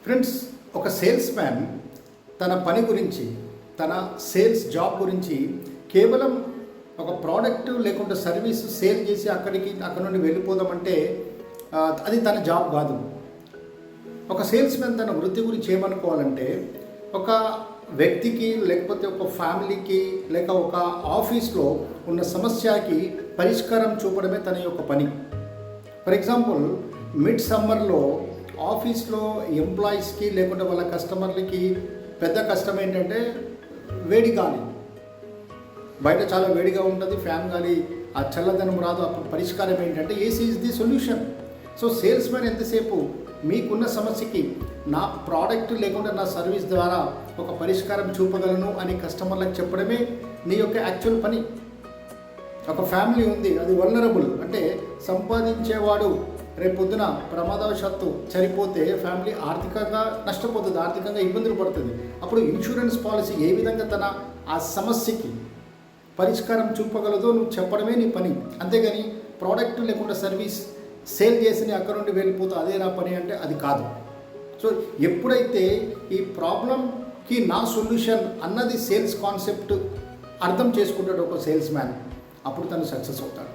Friends, ఒక sales man తన పని గురించి, తన సేల్స్ జాబ్ గురించి కేవలం ఒక ప్రోడక్ట్ లేకుంటే సర్వీస్ సేల్ చేసి అక్కడ నుండి వెళ్ళిపోదామంటే అది తన జాబ్ కాదు. ఒక సేల్స్ మ్యాన్ తన వృత్తి గురించి ఏమనుకోవాలంటే, ఒక వ్యక్తికి లేకపోతే ఒక ఫ్యామిలీకి లేక ఒక ఆఫీస్లో ఉన్న సమస్యకి పరిష్కారం చూపడమే తన యొక్క పని. ఫర్ ఎగ్జాంపుల్, మిడ్ సమ్మర్లో ఆఫీస్లో ఎంప్లాయీస్కి లేకుంటే వాళ్ళ కస్టమర్లకి పెద్ద కష్టం ఏంటంటే వేడి గాలి. బయట చాలా వేడిగా ఉంటుంది, ఫ్యాన్ గాలి ఆ చల్లదనం రాదు. అప్పుడు పరిష్కారం ఏంటంటే AC is the solution. So sales man ఎంతసేపు మీకున్న సమస్యకి నా ప్రోడక్ట్ లేకుండా నా సర్వీస్ ద్వారా ఒక పరిష్కారం చూపగలను అని కస్టమర్లకు చెప్పడమే నీ యొక్క యాక్చువల్ పని. ఒక ఫ్యామిలీ ఉంది, అది వల్నరబుల్, అంటే సంపాదించేవాడు రేపొద్దున ప్రమాదవశాత్తు చనిపోతే ఫ్యామిలీ ఆర్థికంగా నష్టపోతుంది, ఆర్థికంగా ఇబ్బందులు పడుతుంది. అప్పుడు ఇన్సూరెన్స్ పాలసీ ఏ విధంగా తన ఆ సమస్యకి పరిష్కారం చూపగలదో నువ్వు చెప్పడమే నీ పని. అంతేగాని ప్రోడక్ట్ లేకుండా సర్వీస్ సేల్ చేసి అక్కడ నుండి వెళ్ళిపోతే అదే నా పని అంటే అది కాదు. సో ఎప్పుడైతే ఈ ప్రాబ్లంకి నా సొల్యూషన్ అన్నది సేల్స్ కాన్సెప్ట్ అర్థం చేసుకుంటాడు ఒక సేల్స్ మ్యాన్, అప్పుడు తను సక్సెస్ అవుతాడు.